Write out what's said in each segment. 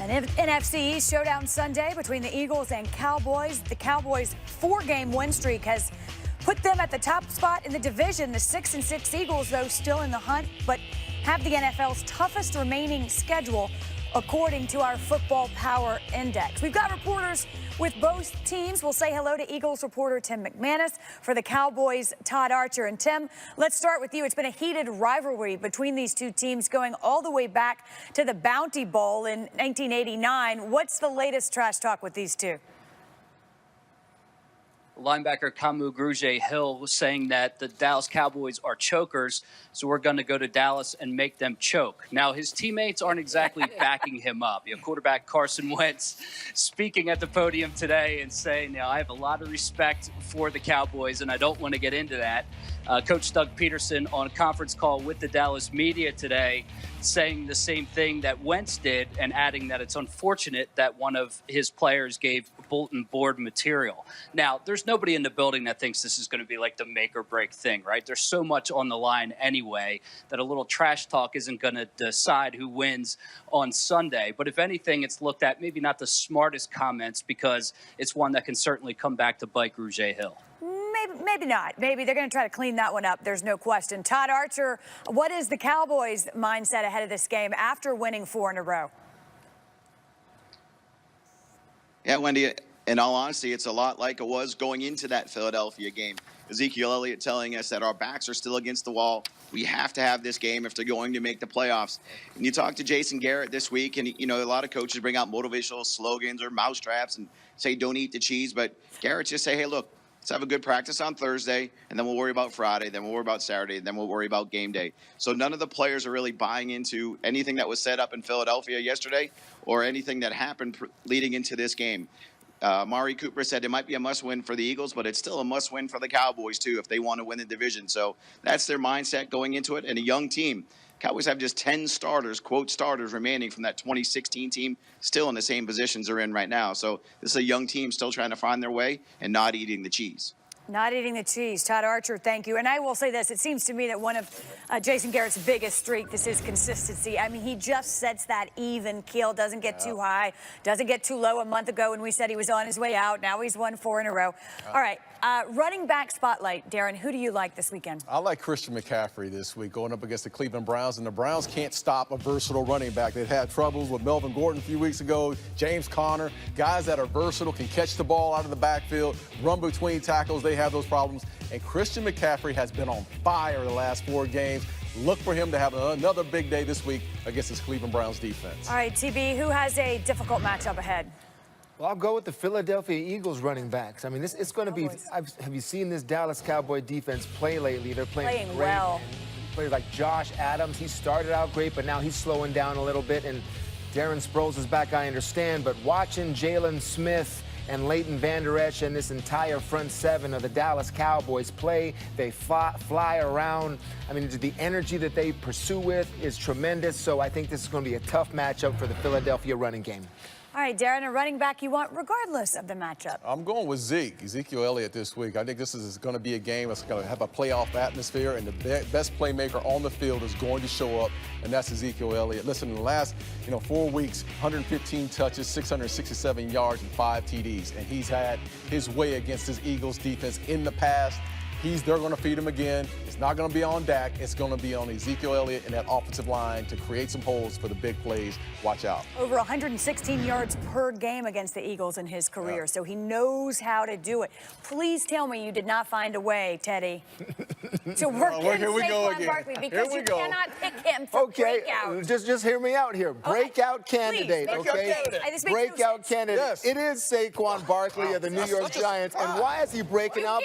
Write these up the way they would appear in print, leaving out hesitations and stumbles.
An NFC East showdown Sunday between the Eagles and Cowboys. The Cowboys' 4-game win streak has put them at the top spot in the division. The 6-6 Eagles, though, still in the hunt, but have the NFL's toughest remaining schedule, according to our Football Power Index. We've got reporters with both teams. We'll say hello to Eagles reporter Tim McManus, for the Cowboys, Todd Archer. And Tim, let's start with you. It's been a heated rivalry between these two teams going all the way back to the Bounty Bowl in 1989. What's the latest trash talk with these two? Linebacker Kamu Grugier-Hill was saying that the Dallas Cowboys are chokers, so we're going to go to Dallas and make them choke. Now, his teammates aren't exactly backing him up. Quarterback Carson Wentz speaking at the podium today and saying, I have a lot of respect for the Cowboys, and I don't want to get into that. Coach Doug Peterson on a conference call with the Dallas media today saying the same thing that Wentz did, and adding that it's unfortunate that one of his players gave bulletin board material. Now, there's nobody in the building that thinks this is going to be like the make or break thing, right? There's so much on the line anyway that a little trash talk isn't going to decide who wins on Sunday. But if anything, it's looked at maybe not the smartest comments, because it's one that can certainly come back to bite Grugier-Hill. Maybe not. Maybe they're going to try to clean that one up. There's no question. Todd Archer, what is the Cowboys' mindset ahead of this game after winning 4 in a row? Yeah, Wendy, in all honesty, it's a lot like it was going into that Philadelphia game. Ezekiel Elliott telling us that our backs are still against the wall. We have to have this game if they're going to make the playoffs. And you talk to Jason Garrett this week, and, a lot of coaches bring out motivational slogans or mousetraps and say, don't eat the cheese. But Garrett just say, hey, look, let's have a good practice on Thursday, and then we'll worry about Friday, then we'll worry about Saturday, and then we'll worry about game day. So none of the players are really buying into anything that was set up in Philadelphia yesterday or anything that happened leading into this game. Mari Cooper said it might be a must-win for the Eagles, but it's still a must-win for the Cowboys, too, if they want to win the division. So that's their mindset going into it, and a young team. Cowboys have just 10 starters, quote starters, remaining from that 2016 team, still in the same positions they're in right now. So this is a young team still trying to find their way and not eating the cheese. Not eating the cheese. Todd Archer, thank you. And I will say this. It seems to me that one of Jason Garrett's biggest streak is his consistency. I mean, he just sets that even keel, doesn't get too high, doesn't get too low. A month ago when we said he was on his way out, now he's won 4 in a row. All right, running back spotlight. Darren, who do you like this weekend? I like Christian McCaffrey this week going up against the Cleveland Browns, and the Browns can't stop a versatile running back. They've had troubles with Melvin Gordon a few weeks ago, James Conner, guys that are versatile, can catch the ball out of the backfield, run between tackles. They have those problems. And Christian McCaffrey has been on fire the last 4 games. Look for him to have another big day this week against this Cleveland Browns defense. All right, TB, who has a difficult matchup ahead? Well, I'll go with the Philadelphia Eagles running backs. I mean, it's going to be. Have you seen this Dallas Cowboy defense play lately? They're playing great. Well. Players like Josh Adams, he started out great, but now he's slowing down a little bit. And Darren Sproles is back, I understand. But watching Jalen Smith and Leighton Vander Esch and this entire front 7 of the Dallas Cowboys play, they fly around. I mean, the energy that they pursue with is tremendous. So I think this is going to be a tough matchup for the Philadelphia running game. All right, Darren, a running back you want regardless of the matchup. I'm going with Ezekiel Elliott this week. I think this is going to be a game that's going to have a playoff atmosphere, and the best playmaker on the field is going to show up, and that's Ezekiel Elliott. Listen, in the last 4 weeks, 115 touches, 667 yards, and 5 TDs, and he's had his way against this Eagles defense in the past. They're going to feed him again. It's not going to be on Dak. It's going to be on Ezekiel Elliott and that offensive line to create some holes for the big plays. Watch out. Over 116 yards per game against the Eagles in his career, so he knows how to do it. Please tell me you did not find a way, Teddy, to work in Saquon Barkley, because you cannot pick him for breakout. Just hear me out here. Breakout candidate, okay? Breakout candidate. Yes. It is Saquon Barkley of the New York Giants. And why is he breaking out?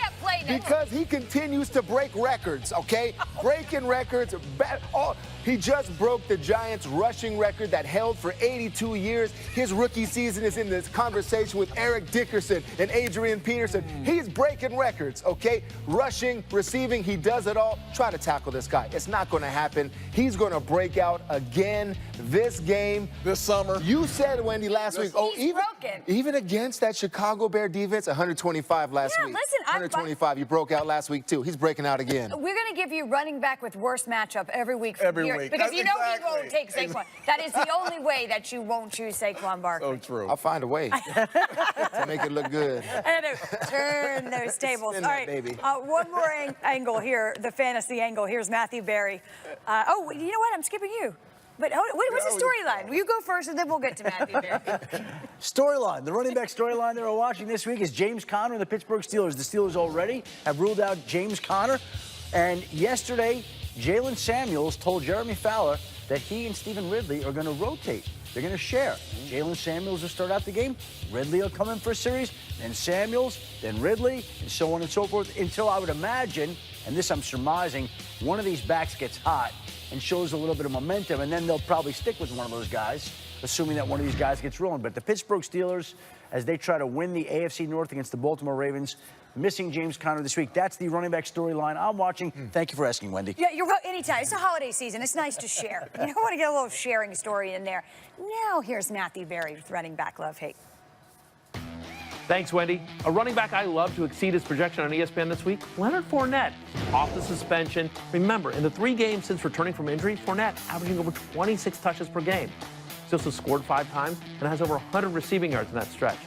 Because he continues to break records, okay? Breaking records. He just broke the Giants' rushing record that held for 82 years. His rookie season is in this conversation with Eric Dickerson and Adrian Peterson. He's breaking records, okay? Rushing, receiving, he does it all. Try to tackle this guy. It's not going to happen. He's going to break out again this game. This summer. You said, Wendy, last week, even against that Chicago Bear defense, 125 last week. Listen, 125, you broke out last week, too. He's breaking out again. We're going to give you running back with worst matchup every week. Every week. week. Because you know Exactly. he won't take Saquon. That is the only way that you won't choose Saquon Barkley. So true. I'll find a way to make it look good. I know. Turn those tables. Spin All that right. baby. One more angle here, the fantasy angle. Here's Matthew Berry. Oh, you know what? I'm skipping you. But what's the storyline? Will you go first, and then we'll get to Matthew Berry. Storyline. The running back storyline that we're watching this week is James Conner and the Pittsburgh Steelers. The Steelers already have ruled out James Conner. And yesterday, Jalen Samuels told Jeremy Fowler that he and Stephen Ridley are going to rotate. They're going to share. Jalen Samuels will start out the game. Ridley will come in for a series. Then Samuels, then Ridley, and so on and so forth, until I would imagine, and this I'm surmising, one of these backs gets hot and shows a little bit of momentum, and then they'll probably stick with one of those guys, assuming that one of these guys gets rolling. But the Pittsburgh Steelers, as they try to win the AFC North against the Baltimore Ravens, missing James Conner this week. That's the running back storyline I'm watching. Thank you for asking, Wendy. Yeah, you're welcome. Anytime. It's a holiday season. It's nice to share. You know, I want to get a little sharing story in there. Now here's Matthew Berry with running back love-hate. Thanks, Wendy. A running back I love to exceed his projection on ESPN this week, Leonard Fournette, off the suspension. Remember, in the 3 games since returning from injury, Fournette averaging over 26 touches per game. He's also scored 5 times and has over 100 receiving yards in that stretch.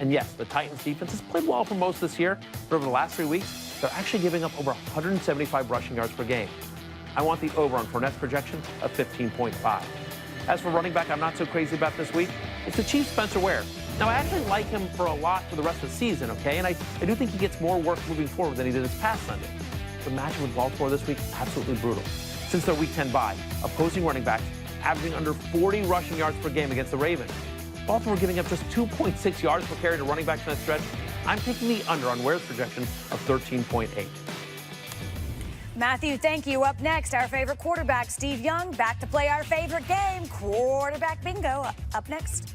And yes, the Titans defense has played well for most this year, but over the last 3 weeks, they're actually giving up over 175 rushing yards per game. I want the over on Fournette's projection of 15.5. As for running back I'm not so crazy about this week, it's the Chiefs' Spencer Ware. Now, I actually like him for a lot for the rest of the season, okay? And I do think he gets more work moving forward than he did this past Sunday. The matchup with Baltimore this week, absolutely brutal. Since their Week 10 bye, opposing running backs averaging under 40 rushing yards per game against the Ravens. Baltimore giving up just 2.6 yards per carry to running backs in that stretch. I'm taking the under on Ware's projection of 13.8. Matthew, thank you. Up next, our favorite quarterback, Steve Young, back to play our favorite game, quarterback bingo. Up next.